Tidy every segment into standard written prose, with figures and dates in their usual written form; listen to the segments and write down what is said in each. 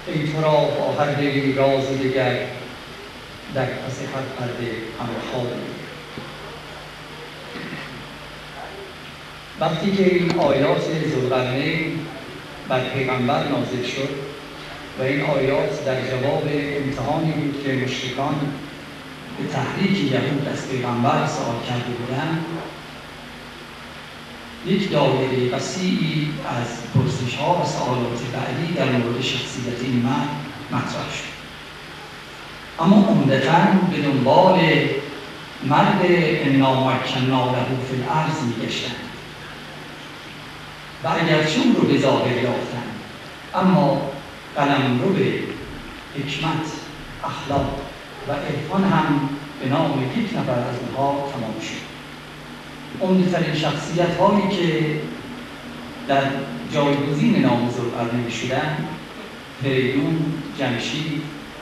ای تو را آهرده راز دگر، در پس هر پرده همه خواب. وقتی که این آیات ذوالقرنین بر پیغمبر نازل شد و این آیات در جواب امتحانی بود که مشرکان به تحریک یهود از پیغمبر سوال کرده بودند، یک دایره وسیعی از پرسش‌ها و سوالات بعدی در مورد شخصیت این مرد مطرح شد. اما عمدتاً به دنبال مرد انا مکننا له فی الارض می‌گشتند و اگرچه او رو به ظاهر یافتند، اما قلمرو به حکمت، اخلاق و عرفان هم به نام یک نفر از اونها تمام شد. عمده‌ترین شخصیت‌هایی که در جایگزین نام ذوالقرنین شدند، فریدون، جمشید،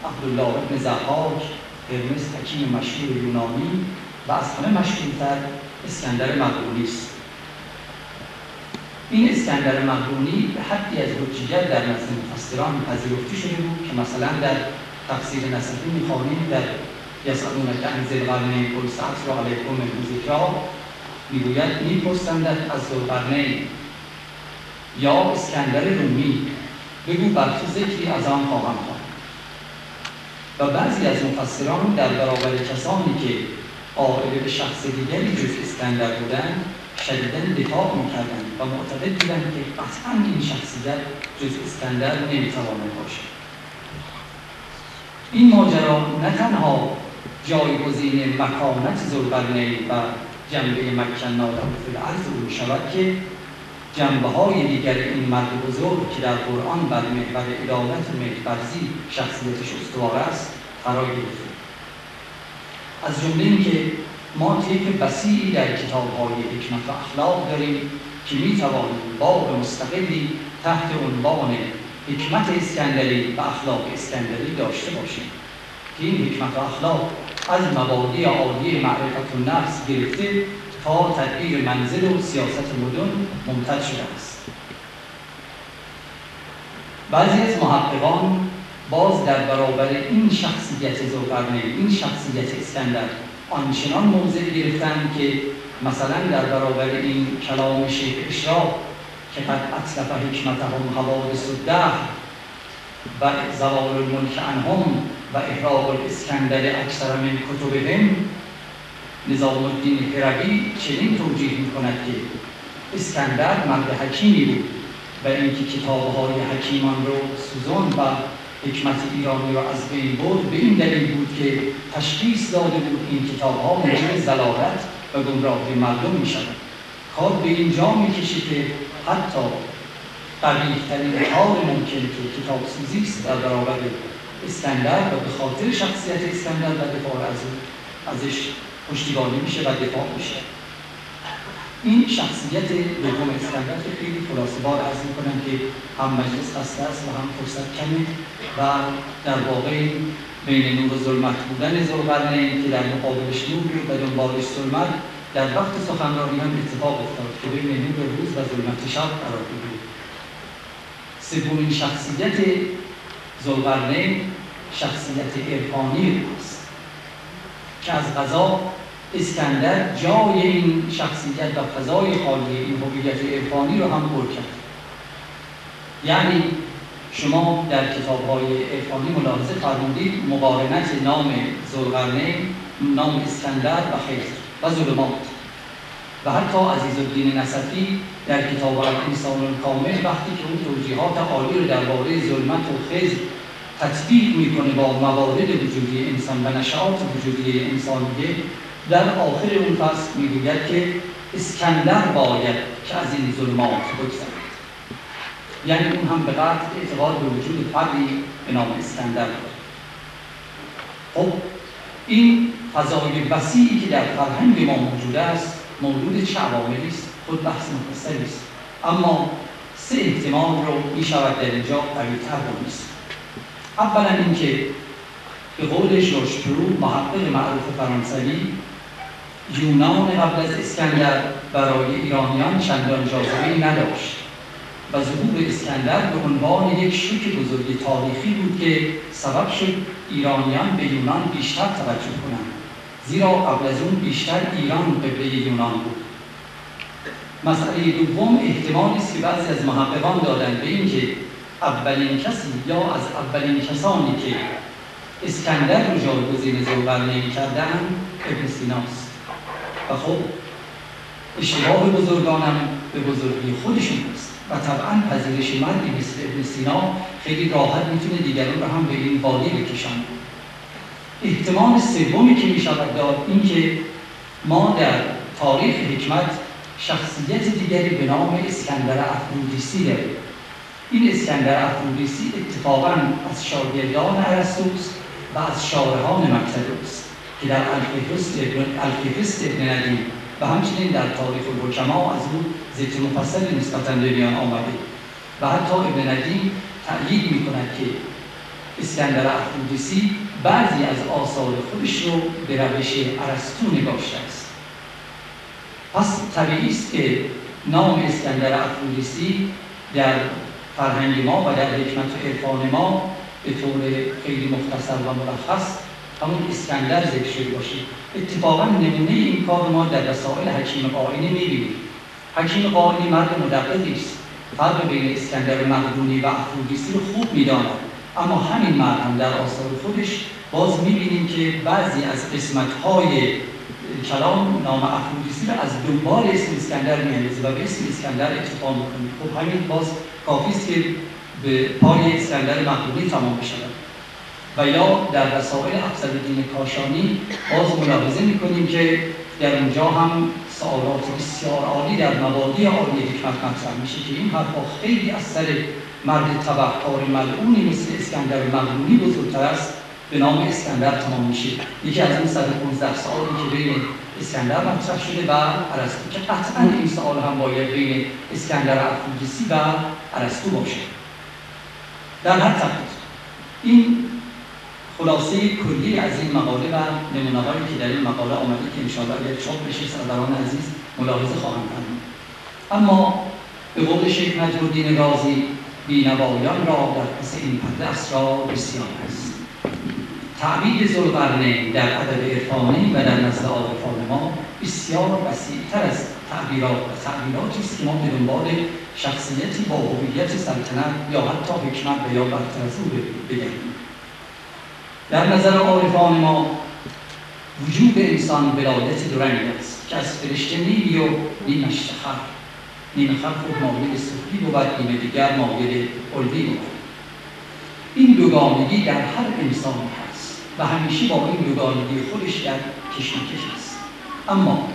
عبدالله ابن ضحاک، هرمس حکیم مشهور یونانی و از همه مشهورتر اسکندر مقدونی است. این اسکندر مقدونی به حدی از حجیت در نزد مفسران پذیرفته شده بود که مثلا در تفسیر نسفی می‌خوانیم در یسألونک عن ذی القرنین قل سأتلو علیکم منه ذکرا، میگوید میپرسندت از ذوالقرنین یا اسکندر رومی، بگو بر تو ذکری از آن خواهم خواند. و بعضی از مفسران در برابر کسانی که قائل به شخص دیگری جز اسکندر بودند شدیداً دفاع می‌کردند و معتقد بودند که قطعاً این شخصیت جز اسکندر نمی‌تواند باشد. این ماجرا نه تنها جایگزین مکانت ذوالقرنین و جنبه مکننا له فی الارض او شود که جنبه‌های دیگر این مرد بزرگ که در قرآن بر محور عدالت و مهرورزی شخصیتش استوار است قرار گرفته. از جمله اینکه ما طیف وسیعی در کتاب‌های حکمت و اخلاق داریم که می‌توانیم باب مستقلی تحت عنوان حکمت اسکندری و اخلاق اسکندری داشته باشیم که این حکمت و اخلاق از مبادی عالی معرفت النفس گرفته تا تدبیر منزل و سیاست مدن ممتد شده است. بعضی از محققان باز در برابر این شخصیت ذوالقرنین، این شخصیت اسکندر آنچنان موضع گرفتند که مثلا در برابر این کلام شیخ اشراق که قد اطلف حکمتهم حوادث الدهر و زوال الملک عنهم و احراق الاسکندر اکثر من کتبهم، نظام الدین هروی چنین توجیه می‌کند که اسکندر مرد حکیمی بود و اینکه کتاب‌های حکیمان رو سوزان و حکمت ایرانی را از بین برد به این دلیل بود که تشخیص داده بود این کتاب‌ها موجب ضلالت و گمراهی مردم می‌شوند. کار به اینجا می‌کشه که حتی قبیح‌ترین کار ممکن که کتاب سوزی است در برابر اسکندر و به خاطر شخصیت اسکندر و دفاع از ازش پشتیبانی میشه و دفاع میشه. این شخصیت دوم اسکندر که خیلی خلاصه‌وار عرض می‌کنم که هم مجلس خسته است و هم فرصت کمه و در واقع بین نور و ظلمت بودن ذوالقرنین که در مقابلش نور و دنبالش ظلمت در وقت سخنرانی هم اتفاق افتاد که بین نور روز و ظلمت شب قرار گرفت. سومین شخصیت ذوالقرنین شخصیت عرفانی است که از قضا اسکندر جای این شخصیت و فضای خالی این هویت عرفانی رو هم پر کرد. یعنی شما در کتاب‌های عرفانی ملاحظه فرمودید مقارنت نام ذوالقرنین، نام اسکندر و خضر و ظلمات و حتی عزیزالدین نسفی در کتاب الانسان الکامل وقتی که اون توضیحات عالی رو درباره ظلمت و خضر تطبیق میکنه با موارد وجودی انسان و نشأات وجودی انسانیه، در آخر اون فصل میگوید که اسکندر باید که از این ظلمات بگذرد. یعنی اون هم به قطع اعتقاد به وجود فردی به نام اسکندر دارد. خب این فضای وسیعی که در فرهنگ ما موجود است مولود چه عواملی است؟ خود بحث مفصلی است، اما سه احتمال رو میشود در اینجا قوی‌تر دانست. اولا اینکه به قول ژورژ پرو محقق معروف فرانسوی، یونان قبل از اسکندر برای ایرانیان چندان جاذبه‌ای نداشت و ظهور اسکندر به عنوان یک شوک بزرگ تاریخی بود که سبب شد ایرانیان به یونان بیشتر توجه کنند، زیرا قبل از اون بیشتر ایران قبله یونان بود. مسئله دوم احتمالی است که بعضی از محققان دادند به اینکه اولین کسی یا از اولین کسانی که اسکندر رو جایگزین ذوالقرنین کردند ابن سیناست و خب اشتباه بزرگانم به بزرگی خودشون است و طبعا پذیرش مردی مثل ابن سینا خیلی راحت میتونه دیگران رو هم به این وادی بکشند. احتمال سومی که میشود داد این که ما در تاریخ حکمت شخصیت دیگری به نام اسکندر افرودیسی داریم. این اسکندر افرودیسی اتفاقاً از شاگردان ارسطوست و از شارحان مکتب است که در الفهرست ابن ندیم و همچنین در تاریخ الحکما از او ذکر مفصلی نسبتاً به میان آمده و حتی ابن ندیم تأیید می‌کند که اسکندر افرودیسی بعضی از آثار خودش رو به روش ارسطو نگاشته است. پس طبیعی است که نام اسکندر افرودیسی در فرهنگ ما و در حکمت و عرفان ما به طور خیلی مختصر و ملخص همون اسکندر ذکر شده باشید. اتفاقا نمونه این کار ما در رسائل حکیم قائنی می‌بینیم. حکیم قائنی مرد مدققی است، فرق بین اسکندر مقدونی و افرودیسی رو خوب می‌داند، اما همین مرد هم در آثار خودش باز می‌بینیم که بعضی از قسمت‌های کلام نام افرودیسی رو از دنبال اسم اسکندر می‌اندازه و به اسم اسکندر اکتفا می‌کنه. خب همین باز کافی است که به پای اسکندر مقدونی تمام بشود. و یا در رسائل افضلالدین کاشانی باز ملاحظه می‌کنیم که در اونجا هم سوالات بسیار عالی در مبادی عالی حکمت مطرح میشه که این حرفا خیلی از سر مرد تبهکار ملعونی مثل اسکندر مقدونی بزرگتر است به نام اسکندر تمام میشه. یکی از این 115 سوالی که بین اسکندر مطرح شده و ارسطو که قطعاً این سوال هم باید بین اسکندر افرودیسی و ارسطو باشه. در هر تقدیر این خلاصه کلی از این مقاله و نمونه‌هایی که در این مقاله آمده که انشاءالله اگر چاپ بشه سرداران عزیز ملاحظه خواهند کرد. اما به قول شیخ نجم الدین رازی بینوایان را در پس این پرده اسرار بسیار است. تعبیر ذوالقرنین در ادب عرفانی و در نزد عارفان ما بسیار وسیع‌تر از تعبیراتی است که ما به دنبال شخصیتی با هویت سلطنت یا حتی حکمت و یا برتر از او بگردیم. در نظر عارفان ما وجود انسان ولایت دو رنگ است که از فرشته نیمی و نیمش خر. نیم خر خود مایل سفلی بود، نیم دیگر مایل علوی بود. این دوگانگی در هر انسان هست و همیشه با این دوگانگی خودش در کشمکش است. اما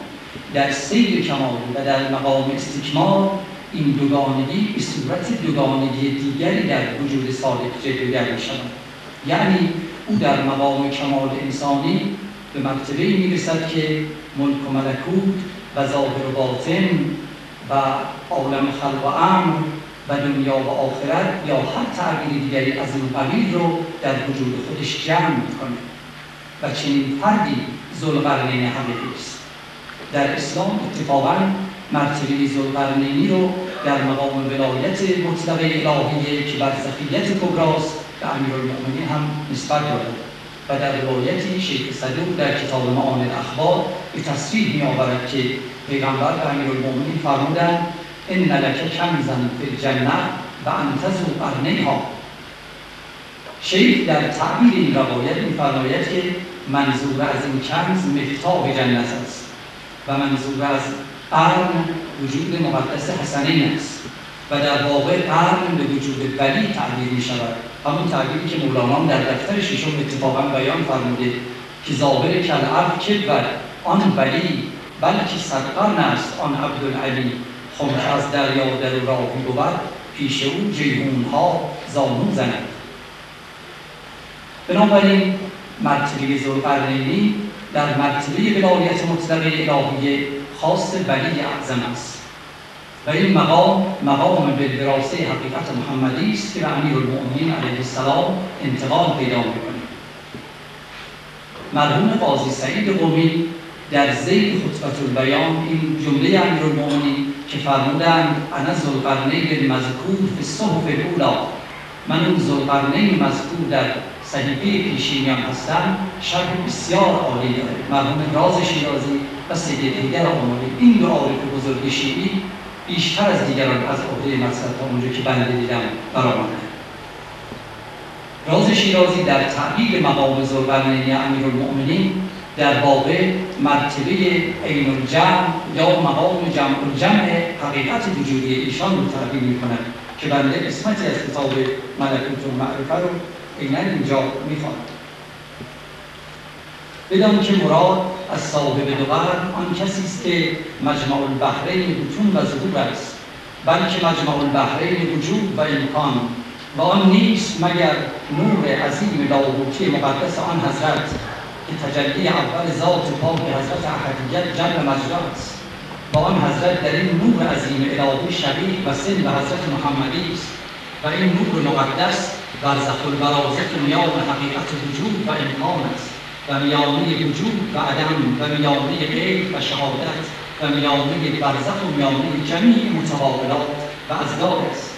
در سیر کمال و در مقام استکمال این دوگانگی به صورت دوگانگی دیگری در وجود صادق جلوگر می‌شود. یعنی او در مقام کمال انسانی به مرتبه‌ای می‌رسد که ملک و ملکوت و ظاهر و باطن و عالم خلق و امر و دنیا و آخرت یا هر تعبیر دیگری از این قبیل رو در وجود خودش جمع می‌کنه و چنین فردی ذوالقرنین حقیقی است. در اسلام اتفاقاً مرتبه ذوالقرنینی رو در مقام ولایت مطلقه الهیه که برزخیت کبراست به امیرالمؤمنین هم نسبت داده و در روایتی شیخ صدوق در کتاب معانی الاخبار به تصریح می‌آورد که پیغمبر به امیرالمؤمنین فرمودند ان لک کنزا فی الجنه و انت ذوالقرنینها. شیخ در تعبیر این روایت می‌فرماید که منظور از این کنز مفتاح جنت است و منظور از قرن وجود مقدس حسنین است و در واقع قرن به وجود ولی تعبیر می شود. همون تعبیری که مولانا در دفتر ششم اتفاقا بیان فرموده که ظاهر کالعرض کبر آن ولی بلکه صد قرن است آن عبدالعلی خم که از دریا در راهی بود پیش او جیحون‌ها زانو زند. بنابراین مرتبه ذوالقرنینی در مرتبه ولایت مطلقه الهیه خاص ولی اعظم است و این مقام بالوراثه حقیقت محمدی است که به امیرالمؤمنین علیه السلام انتقال پیدا می‌کند. مرحوم قاضی سعید قمی در ذیل خطبة البیان این جمله امیرالمؤمنین که فرمودند انا ذوالقرنین المذکور فی الصحف الاولی، من اون ذوالقرنین مذکور در صحیفه پیشینیان هستم، شرح بسیار عالی داره. مرحوم راز شیرازی و سید حیدر آملی، این دو عارف بزرگ شیعی بیشتر از دیگران از عهده مقصد تا اونجا که بنده دیدم برآمدند. راز شیرازی در تعبیر مقام ذوالقرنین امیرالمؤمنین در واقع مرتبه عین الجمع یا مقام جمع الجمع حقیقت وجودی ایشان رو تعبیر می‌کند که بنده قسمتی از کتاب ملکوت المعرفه رو عیناً اینجا می‌خوانم. بدان که مراد از صاحب دو قرن آن کسی است که مجمع البحرین بطون و ظهور است، بلکه مجمع البحرین وجود و امکان و آن نیست مگر نور عظیم لاهوتی مقدس آن حضرت که تجلی اول ذات پاک حضرت احدیت جل مجد است. و آن حضرت در این نور عظیم الهی شبیه و سن و حضرت محمدی است و این نور مقدس برزخ البرازخ میان حقیقت وجود و امکان است و میانه وجود و عدم و میانه غیب و شهادت و میانه برزخ و میانه جمیع متقابلات و ازداد است.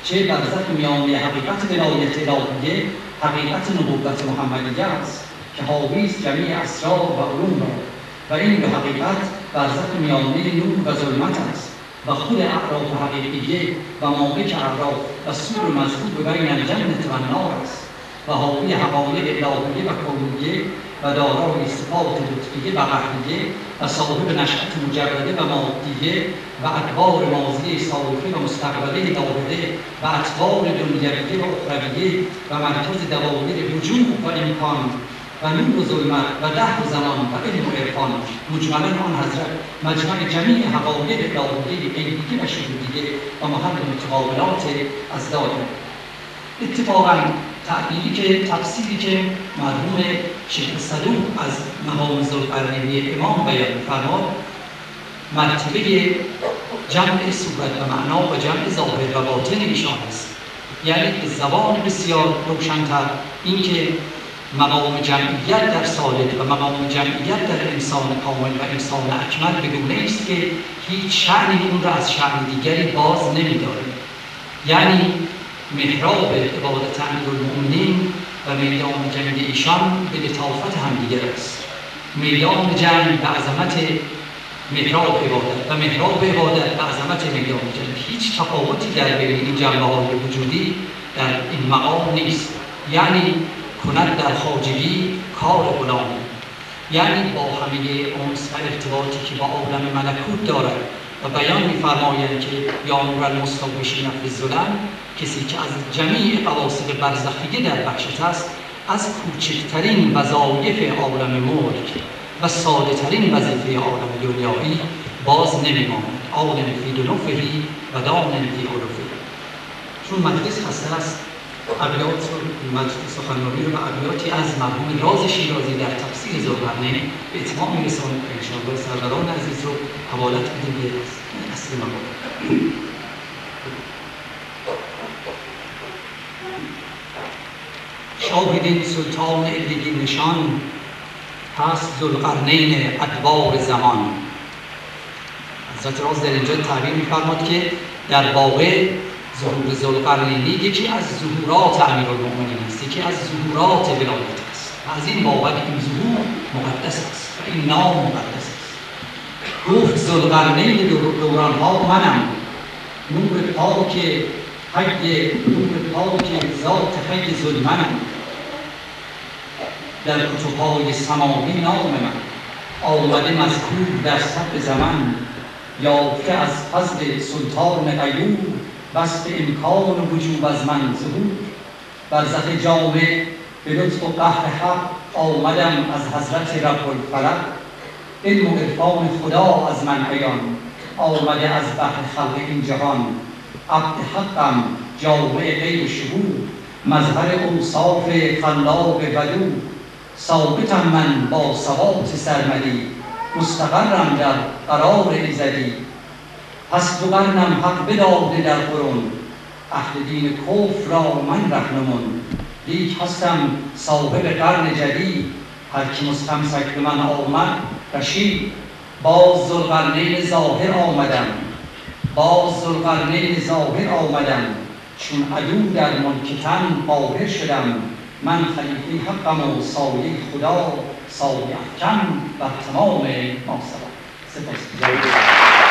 چه برزخ میانه حقیقت ولایت الهیه حقیقت نبوت محمدیه است که حاوی است جمیع اسرار و علوم را، و این به حقیقت برزخ میانه نور و ظلمت است و خود اعراف حقیقیه و مالک اعراف و سور مذکور بین الجنة و النار است و حاوی حقایق الهیه و کونیه و دارای صفات لطفیه و قهریه و صاحب نشأت مجرده و مادیه و ادوار ماضیه سابقه و مستقبله لاحقه و اطوار دنیویه و اخرویه و مرکز دوایر وجود و امکان و نور و ظلمت و دهر و زمان و علم و عرفان، مجملا آن حضرت مجمع جمیع حقایق الهیه غیبیه و شهودیه و محل متقابلات ازداد. اتفاقاً تفسیری که مرحوم شیخ صدوق از مقام ذوالقرنین امام بیان می‌فرماد، مرتبه جمع صورت و معنا و جمع ظاهر و باطن ایشان است. یعنی به زبان بسیار روشن‌تر اینکه مقام جمعیت در صالح و مقام جمعیت در انسان کامل و انسان اکمل به گونه است که هیچ شأنی اون را از شأن دیگری باز نمی‌داره. یعنی محراب عبادت امیرالمؤمنین و میدان جنگ ایشان به لطافت همدیگر است. میدان جنگ به عظمت محراب عبادت و محراب عبادت به عظمت میدان جنگ. هیچ تفاوتی در بین این جنبه‌های وجودی در این مقام نیست. یعنی کند در خواجگی کار غلامی، یعنی با همه انس و ارتباطی که با عالم ملکوت دارد و بیان می‌فرمایند که یا نور المستوحشین فی الظلم، کسی که از جمیع قواصد برزخیه در وحشت است، از کوچکترین وظایف عالم ملک و ساده ترین وظیفه عالم دنیایی باز نمی‌ماند. عالم فی دنوفهی و دانن فی علوفه. چون مجلس خسته است، ابیات مجلس سخنرانی رو و ابیاتی از مرحوم راز شیرازی در تفسیر ذوالقرنین به اتمام می‌رسانیم که انشاءالله سروران عزیز رو حوالت بدیم به اصل مقام. شاهدین سلطان علیگی نشان، هست ذوالقرنین ادوار زمان. حضرت راز در اینجا تعبیر می‌فرماد که در واقع ظهور ذوالقرنینی یکی از ظهورات امیرالمؤمنین است، یکی از ظهورات ولایت است و از این بابت این ظهور مقدس است و این نام مقدس است. گفت ذوالقرنین دوران‌ها منم، نور پاک ذات حی ظلمنم، در کتب‌های سماوی نام من آمده مذکور در صدر زمن، یافته از فضل سلطان غیور بسط امکان وجوب از من ظهور. برزخ جامع به لطف و قهر حق آمدم از حضرت رب الفلق، علم و عرفان خدا از من عیان آمده از بحر خلق این جهان. عبد حقم جامع غیب شهود، مظهر اوصاف خلاق ودود. ثابتم من با ثبات سرمدی، مستقرم در قرار ایزدی. پس دو قرنم حق بداده در قرون، اهل دین کفر را من رهنمون. لیک هستم صاحب قرن جدید، هر کی مستمسک به من آمد رشید. باز ذوالقرنین ظاهر آمدم، باز ذوالقرنین ظاهر آمدم، چون عدو در ملک تن قاهر شدم. من خلیفه حقم و سایه خدا، سایه افکن بر تمام ماسوا. سپاس.